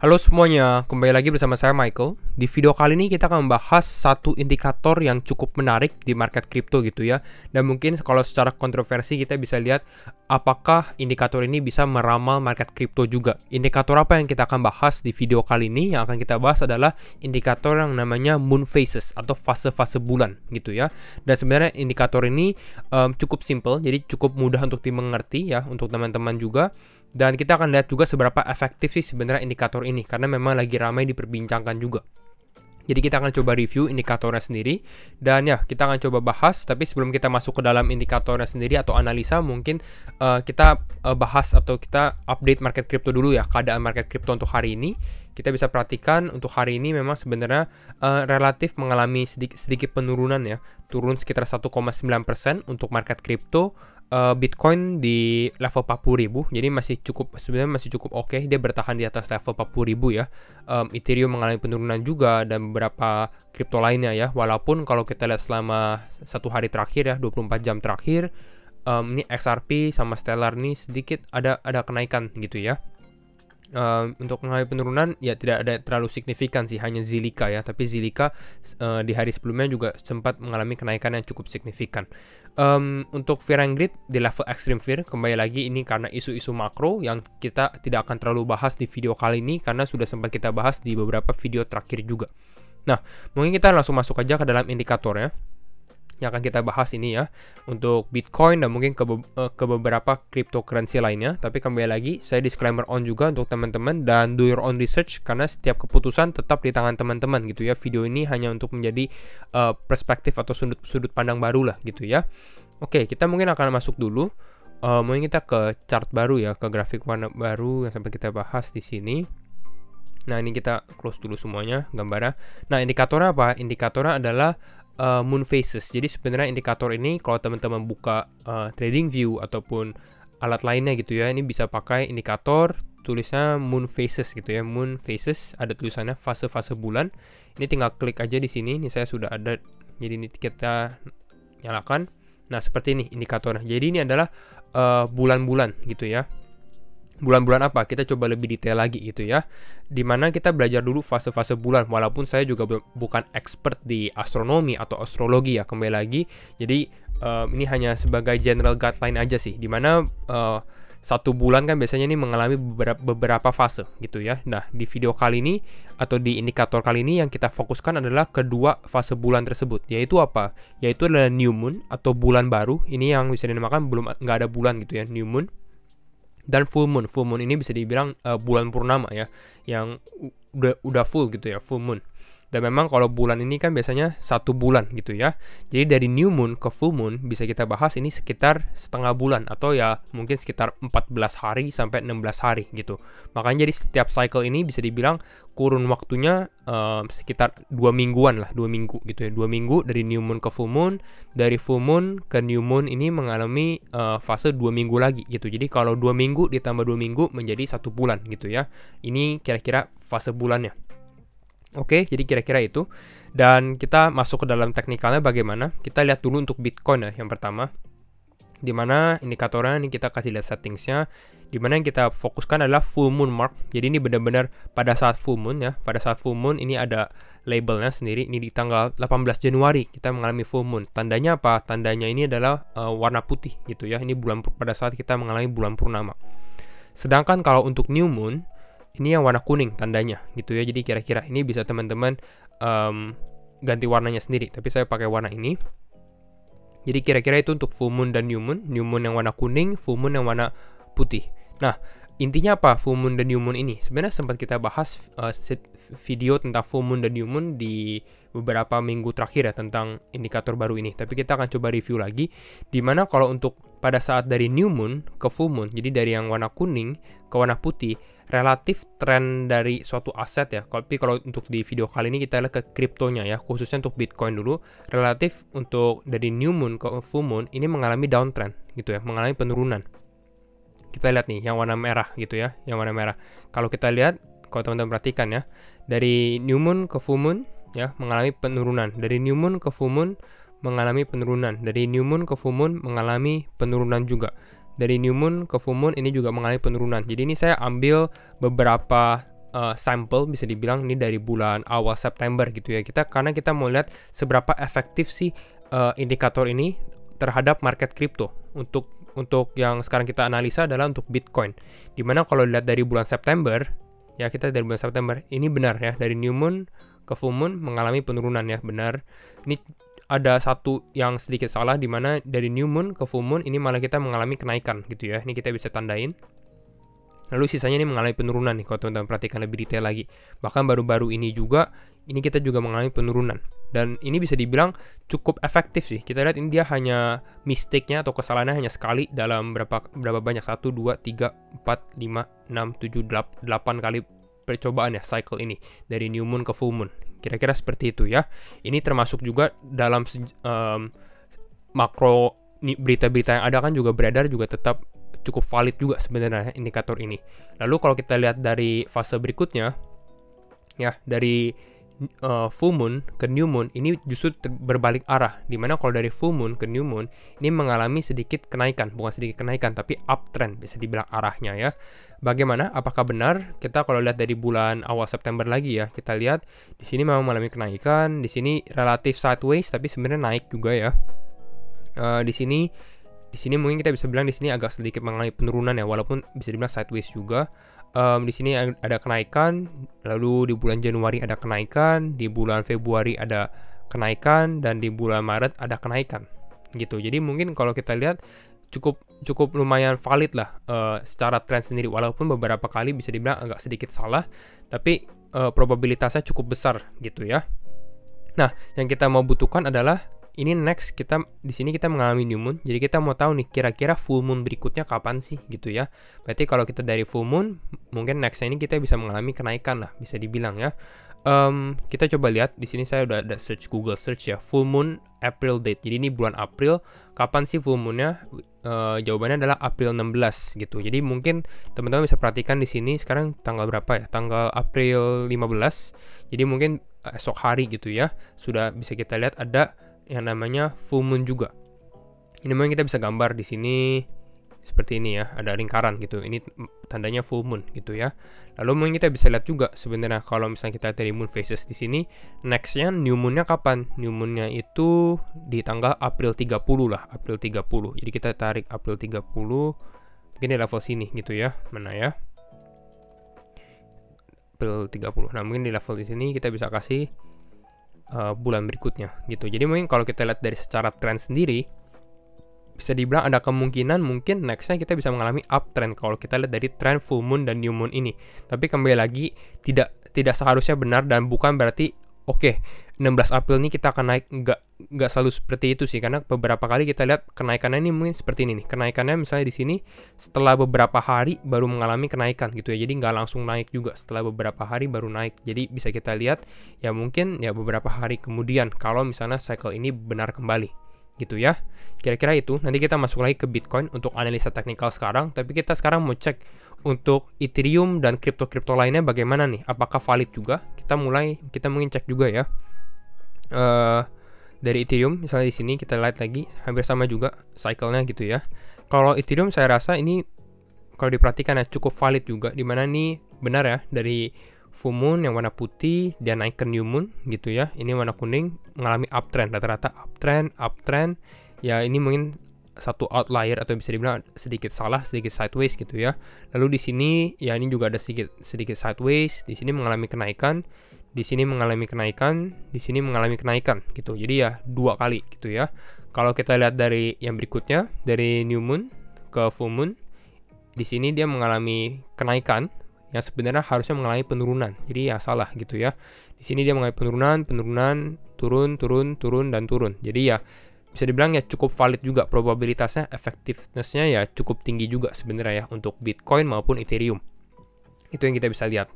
Halo semuanya, kembali lagi bersama saya Michael. Di video kali ini kita akan membahas satu indikator yang cukup menarik di market crypto gitu ya. Dan mungkin kalau secara kontroversi kita bisa lihat apakah indikator ini bisa meramal market crypto juga. Indikator apa yang kita akan bahas di video kali ini? Yang akan kita bahas adalah indikator yang namanya moon phases atau fase-fase bulan gitu ya. Dan sebenarnya indikator ini cukup simple, jadi cukup mudah untuk dimengerti ya untuk teman-teman juga. Dan kita akan lihat juga seberapa efektif sih sebenarnya indikator ini, karena memang lagi ramai diperbincangkan juga. Jadi kita akan coba review indikatornya sendiri, dan ya kita akan coba bahas. Tapi sebelum kita masuk ke dalam indikatornya sendiri atau analisa, mungkin kita bahas atau kita update market crypto dulu ya, keadaan market crypto untuk hari ini. Kita bisa perhatikan untuk hari ini memang sebenarnya relatif mengalami sedikit penurunan ya, turun sekitar 1,9% untuk market crypto. Bitcoin di level 40.000, jadi sebenarnya masih cukup oke. Dia bertahan di atas level 40.000 ya. Ethereum mengalami penurunan juga dan beberapa kripto lainnya ya. Walaupun kalau kita lihat selama satu hari terakhir ya, 24 jam terakhir, ini XRP sama Stellar nih sedikit ada kenaikan gitu ya. Untuk mengalami penurunan ya tidak ada terlalu signifikan sih, hanya Zilliqa ya. Tapi Zilliqa di hari sebelumnya juga sempat mengalami kenaikan yang cukup signifikan. Untuk Fear and Greed di level Extreme Fear, kembali lagi ini karena isu-isu makro yang kita tidak akan terlalu bahas di video kali ini, karena sudah sempat kita bahas di beberapa video terakhir juga. Nah, mungkin kita langsung masuk aja ke dalam indikator ya, yang akan kita bahas ini ya, untuk Bitcoin dan mungkin ke beberapa cryptocurrency lainnya. Tapi kembali lagi, saya disclaimer on juga untuk teman-teman, dan do your own research, karena setiap keputusan tetap di tangan teman-teman gitu ya. Video ini hanya untuk menjadi perspektif atau sudut pandang baru lah gitu ya. Oke, kita mungkin akan masuk dulu. Mungkin kita ke chart baru ya, ke grafik warna baru yang sampai kita bahas di sini. Nah, ini kita close dulu semuanya gambarnya. Nah, indikatornya apa? Indikatornya adalah moon phases. Jadi sebenarnya indikator ini kalau teman-teman buka TradingView ataupun alat lainnya gitu ya, ini bisa pakai indikator tulisnya moon phases gitu ya. Moon phases, ada tulisannya fase-fase bulan. Ini tinggal klik aja di sini. Ini saya sudah ada. Jadi ini kita nyalakan. Nah, seperti ini indikatornya. Jadi ini adalah bulan-bulan gitu ya. Bulan-bulan apa? Kita coba lebih detail lagi gitu ya. Dimana kita belajar dulu fase-fase bulan. Walaupun saya juga bukan expert di astronomi atau astrologi ya, kembali lagi. Jadi ini hanya sebagai general guideline aja sih. Dimana satu bulan kan biasanya ini mengalami beberapa fase gitu ya. Nah, di video kali ini atau di indikator kali ini yang kita fokuskan adalah kedua fase bulan tersebut. Yaitu apa? Yaitu adalah new moon atau bulan baru. Ini yang bisa dinamakan nggak ada bulan gitu ya, new moon. Dan full moon. Full moon ini bisa dibilang bulan purnama ya, yang udah full gitu ya, full moon. Dan memang kalau bulan ini kan biasanya satu bulan gitu ya. Jadi dari new moon ke full moon bisa kita bahas ini sekitar setengah bulan, atau ya mungkin sekitar 14 hari sampai 16 hari gitu. Makanya jadi setiap cycle ini bisa dibilang kurun waktunya sekitar 2 mingguan lah, 2 minggu gitu ya. 2 minggu dari new moon ke full moon. Dari full moon ke new moon ini mengalami fase 2 minggu lagi gitu. Jadi kalau 2 minggu ditambah 2 minggu menjadi 1 bulan gitu ya. Ini kira-kira fase bulannya. Oke, jadi kira-kira itu. Dan kita masuk ke dalam teknikalnya bagaimana. Kita lihat dulu untuk Bitcoin ya, yang pertama. Dimana indikatornya ini kita kasih lihat settingsnya. Dimana yang kita fokuskan adalah full moon mark. Jadi ini benar-benar pada saat full moon ya. Pada saat full moon ini ada labelnya sendiri. Ini di tanggal 18 Januari kita mengalami full moon. Tandanya apa? Tandanya ini adalah warna putih gitu ya. Ini pada saat kita mengalami bulan purnama. Sedangkan kalau untuk new moon, ini yang warna kuning tandanya gitu ya. Jadi kira-kira ini bisa teman-teman ganti warnanya sendiri. Tapi saya pakai warna ini. Jadi kira-kira itu untuk full moon dan new moon. New moon yang warna kuning, full moon yang warna putih. Nah, intinya apa full moon dan new moon ini? Sebenarnya sempat kita bahas video tentang full moon dan new moon di beberapa minggu terakhir ya, tentang indikator baru ini. Tapi kita akan coba review lagi. Dimana kalau untuk pada saat dari new moon ke full moon, jadi dari yang warna kuning ke warna putih, relatif tren dari suatu aset ya. Tapi kalau untuk di video kali ini kita lihat ke kriptonya ya, khususnya untuk Bitcoin dulu. Relatif untuk dari new moon ke full moon ini mengalami downtrend gitu ya, mengalami penurunan. Kita lihat nih yang warna merah gitu ya, yang warna merah. Kalau kita lihat, kalau teman-teman perhatikan ya, dari new moon ke full moon ya mengalami penurunan. Dari new moon ke full moon mengalami penurunan. Dari new moon ke full moon mengalami penurunan juga. Dari new moon ke full moon ini juga mengalami penurunan. Jadi ini saya ambil beberapa sampel bisa dibilang ini dari bulan awal September gitu ya. Karena kita mau lihat seberapa efektif sih indikator ini terhadap market crypto. Untuk yang sekarang kita analisa adalah untuk Bitcoin. Dimana kalau lihat dari bulan September, ya kita dari bulan September, ini benar ya, dari new moon ke full moon mengalami penurunan ya, benar. Ini ada satu yang sedikit salah, dimana dari new moon ke full moon ini malah kita mengalami kenaikan gitu ya. Ini kita bisa tandain. Lalu sisanya ini mengalami penurunan nih, kalau teman-teman perhatikan lebih detail lagi. Bahkan baru-baru ini juga, ini kita juga mengalami penurunan. Dan ini bisa dibilang cukup efektif sih. Kita lihat ini dia hanya mistake-nya atau kesalahannya hanya sekali dalam berapa banyak, 1, 2, 3, 4, 5, 6, 7, 8 kali percobaan ya cycle ini. Dari new moon ke full moon. Kira-kira seperti itu ya. Ini termasuk juga dalam makro berita-berita yang ada kan juga beredar, juga tetap cukup valid juga sebenarnya indikator ini. Lalu kalau kita lihat dari fase berikutnya, ya dari full moon ke new moon ini justru berbalik arah, dimana kalau dari full moon ke new moon ini mengalami sedikit kenaikan, bukan sedikit kenaikan tapi uptrend bisa dibilang arahnya ya. Bagaimana? Apakah benar? Kita kalau lihat dari bulan awal September lagi ya, kita lihat di sini memang mengalami kenaikan, di sini relatif sideways tapi sebenarnya naik juga ya. Di sini mungkin kita bisa bilang di sini agak sedikit mengalami penurunan ya, walaupun bisa dibilang sideways juga. Di sini ada kenaikan, lalu di bulan Januari ada kenaikan, di bulan Februari ada kenaikan, dan di bulan Maret ada kenaikan gitu. Jadi mungkin kalau kita lihat cukup lumayan valid lah secara tren sendiri, walaupun beberapa kali bisa dibilang agak sedikit salah, tapi probabilitasnya cukup besar gitu ya. Nah, yang kita mau butuhkan adalah ini next, di sini kita mengalami new moon. Jadi kita mau tahu nih kira-kira full moon berikutnya kapan sih gitu ya. Berarti kalau kita dari full moon, mungkin next ini kita bisa mengalami kenaikan lah, bisa dibilang ya. Kita coba lihat di sini saya udah ada Google search ya, full moon April date. Jadi ini bulan April, kapan sih full moonnya? Jawabannya adalah April 16 gitu. Jadi mungkin teman-teman bisa perhatikan di sini sekarang tanggal berapa ya? Tanggal April 15. Jadi mungkin esok hari gitu ya. Sudah bisa kita lihat ada yang namanya full moon juga. Ini memang kita bisa gambar di sini seperti ini ya, ada lingkaran gitu. Ini tandanya full moon gitu ya. Lalu mungkin kita bisa lihat juga sebenarnya kalau misalnya kita dari moon phases di sini, nextnya new moonnya kapan? New moonnya itu di tanggal April 30 lah, April 30. Jadi kita tarik April 30, mungkin di level sini gitu ya. Mana ya? April 30. Nah, mungkin di level di sini kita bisa kasih bulan berikutnya gitu. Jadi mungkin kalau kita lihat dari secara tren sendiri, bisa dibilang ada kemungkinan mungkin nextnya kita bisa mengalami uptrend kalau kita lihat dari tren full moon dan new moon ini. Tapi kembali lagi tidak seharusnya benar, dan bukan berarti 16 April ini kita akan naik, nggak selalu seperti itu sih, karena beberapa kali kita lihat kenaikannya ini mungkin seperti ini nih. Kenaikannya misalnya di sini setelah beberapa hari baru mengalami kenaikan gitu ya. Jadi nggak langsung naik juga, setelah beberapa hari baru naik. Jadi bisa kita lihat ya mungkin ya beberapa hari kemudian kalau misalnya cycle ini benar kembali gitu ya. Kira-kira itu. Nanti kita masuk lagi ke Bitcoin untuk analisa teknikal sekarang, tapi kita sekarang mau cek untuk Ethereum dan kripto-kripto lainnya bagaimana nih, apakah valid juga. Kita mungkin cek juga ya. Dari Ethereum misalnya di sini kita lihat lagi hampir sama juga cycle-nya gitu ya. Kalau Ethereum saya rasa ini kalau diperhatikan ya cukup valid juga, dimana nih benar ya, dari full moon yang warna putih dia naik ke new moon gitu ya. Ini warna kuning mengalami uptrend, rata-rata uptrend. Ya ini mungkin satu outlier atau bisa dibilang sedikit salah, sedikit sideways gitu ya. Lalu di sini ya ini juga ada sedikit sideways, di sini mengalami kenaikan, di sini mengalami kenaikan, di sini mengalami kenaikan gitu. Jadi ya dua kali gitu ya. Kalau kita lihat dari yang berikutnya, dari new moon ke full moon, di sini dia mengalami kenaikan yang sebenarnya harusnya mengalami penurunan. Jadi ya salah gitu ya. Di sini dia mengalami penurunan, turun dan turun. Jadi ya bisa dibilang ya cukup valid juga, probabilitasnya, effectiveness-nya ya cukup tinggi juga sebenarnya ya untuk Bitcoin maupun Ethereum. Itu yang kita bisa lihat.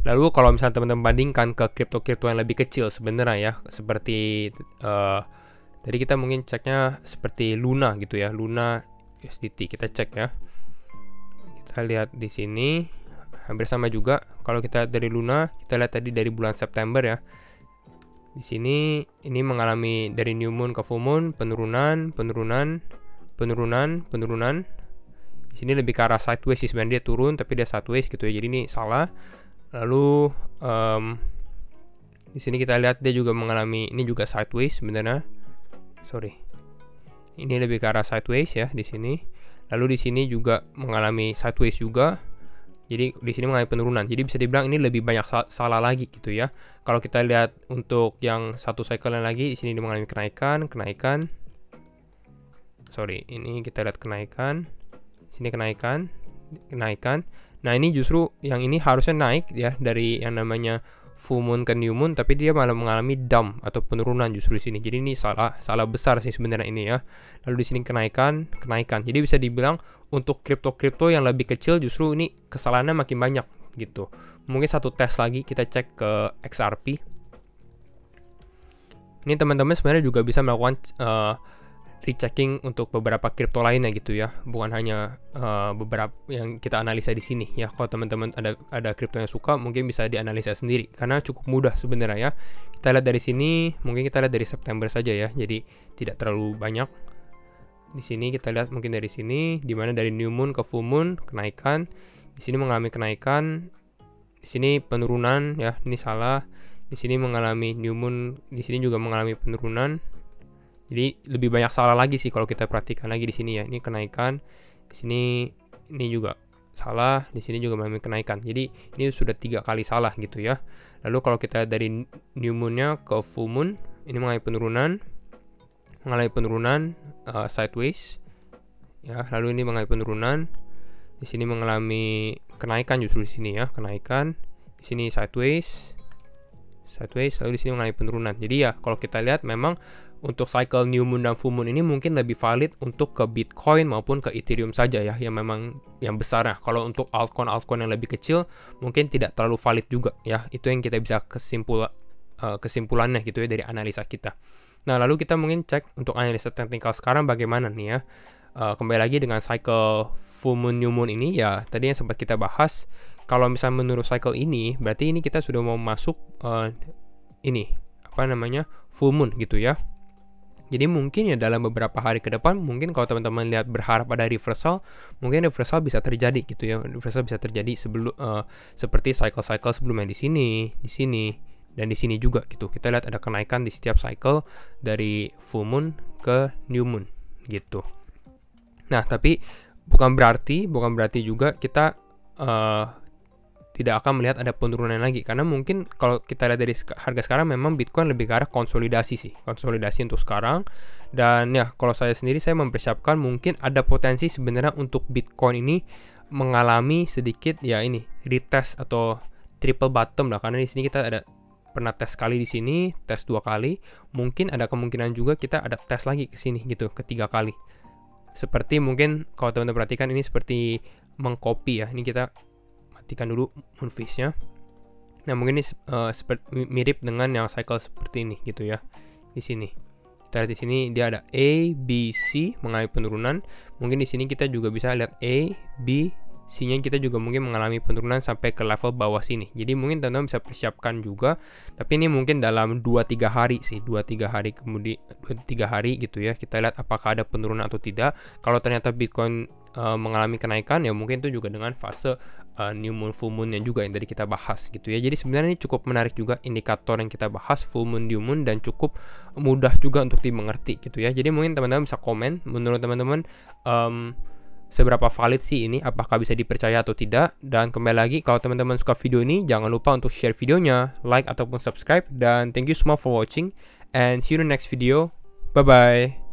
Lalu kalau misalnya teman-teman bandingkan ke kripto-kripto yang lebih kecil sebenarnya ya, seperti tadi kita mungkin ceknya seperti Luna gitu ya, Luna USDT kita cek ya. Kita lihat di sini hampir sama juga. Kalau kita dari Luna, kita lihat tadi dari bulan September ya. Di sini ini mengalami dari new moon ke full moon penurunan. Di sini lebih ke arah sideways sih sebenarnya, dia turun tapi dia sideways gitu ya. Jadi ini salah. Lalu di sini kita lihat dia juga mengalami, ini juga sideways sebenarnya. Sorry. Ini lebih ke arah sideways ya di sini. Lalu di sini juga mengalami sideways juga. Jadi di sini mengalami penurunan. Jadi bisa dibilang ini lebih banyak salah lagi gitu ya. Kalau kita lihat untuk yang satu cycle lagi, di sini dia mengalami kenaikan. Sorry, ini kita lihat kenaikan. Sini kenaikan. Nah, ini justru yang ini harusnya naik ya dari yang namanya full moon ke new moon, tapi dia malah mengalami dump atau penurunan justru di sini. Jadi ini salah besar sih sebenarnya ini ya. Lalu di sini kenaikan. Jadi bisa dibilang untuk kripto yang lebih kecil justru ini kesalahannya makin banyak gitu. Mungkin satu tes lagi kita cek ke XRP. Ini teman-teman sebenarnya juga bisa melakukan rechecking untuk beberapa kripto lainnya gitu ya, bukan hanya beberapa yang kita analisa di sini ya. Kalau teman-teman ada kripto yang suka, mungkin bisa dianalisa sendiri karena cukup mudah sebenarnya ya. Kita lihat dari sini, mungkin kita lihat dari September saja ya, jadi tidak terlalu banyak. Di sini kita lihat mungkin dari sini, dimana dari new moon ke full moon kenaikan, di sini mengalami kenaikan, di sini penurunan ya, ini salah. Di sini mengalami new moon, di sini juga mengalami penurunan. Jadi lebih banyak salah lagi sih kalau kita perhatikan lagi di sini ya. Ini kenaikan, di sini ini juga salah, di sini juga mengalami kenaikan. Jadi ini sudah 3 kali salah gitu ya. Lalu kalau kita dari new moon-nya ke full moon, ini mengalami penurunan sideways ya. Lalu ini mengalami penurunan, di sini mengalami kenaikan justru di sini ya, kenaikan. Di sini sideways, lalu di sini mengalami penurunan. Jadi ya kalau kita lihat memang untuk cycle new moon dan full moon ini mungkin lebih valid untuk ke Bitcoin maupun ke Ethereum saja ya, yang memang yang besar. Nah, kalau untuk altcoin yang lebih kecil mungkin tidak terlalu valid juga ya. Itu yang kita bisa kesimpulannya gitu ya dari analisa kita. Nah, lalu kita mungkin cek untuk analisa teknikal sekarang bagaimana nih ya. Kembali lagi dengan cycle full moon new moon ini ya, tadi yang sempat kita bahas. Kalau misalnya menurut cycle ini, berarti ini kita sudah mau masuk full moon gitu ya. Jadi mungkin ya dalam beberapa hari ke depan, mungkin kalau teman-teman lihat berharap ada reversal, mungkin reversal bisa terjadi gitu ya. Reversal bisa terjadi sebelum seperti cycle-cycle sebelumnya di sini, dan di sini juga gitu. Kita lihat ada kenaikan di setiap cycle dari full moon ke new moon gitu. Nah, tapi bukan berarti juga kita tidak akan melihat ada penurunan lagi, karena mungkin kalau kita lihat dari harga sekarang memang Bitcoin lebih ke arah konsolidasi untuk sekarang. Dan ya kalau saya sendiri, saya mempersiapkan mungkin ada potensi sebenarnya untuk Bitcoin ini mengalami sedikit ya ini retest atau triple bottom lah, karena di sini kita ada pernah tes sekali di sini, tes 2 kali, mungkin ada kemungkinan juga kita ada tes lagi ke sini gitu, ketiga kali. Seperti mungkin kalau teman-teman perhatikan ini seperti mengcopy ya. Ini kita matikan dulu moonface-nya. Nah, mungkin ini mirip dengan yang cycle seperti ini gitu ya. Di sini. Kita lihat di sini dia ada A, B, C mengalami penurunan. Mungkin di sini kita juga bisa lihat A, B, C-nya kita juga mungkin mengalami penurunan sampai ke level bawah sini. Jadi mungkin teman-teman bisa persiapkan juga. Tapi ini mungkin dalam 2-3 hari sih. 2-3 hari kemudian 2-3 hari gitu ya. Kita lihat apakah ada penurunan atau tidak. Kalau ternyata Bitcoin mengalami kenaikan, ya mungkin itu juga dengan fase new moon, full moon yang juga yang tadi kita bahas gitu ya. Jadi sebenarnya ini cukup menarik juga indikator yang kita bahas, full moon, new moon, dan cukup mudah juga untuk dimengerti gitu ya. Jadi mungkin teman-teman bisa komen menurut teman-teman seberapa valid sih ini, apakah bisa dipercaya atau tidak. Dan kembali lagi, kalau teman-teman suka video ini, jangan lupa untuk share videonya, like ataupun subscribe, dan thank you semua for watching, and see you in the next video. Bye bye.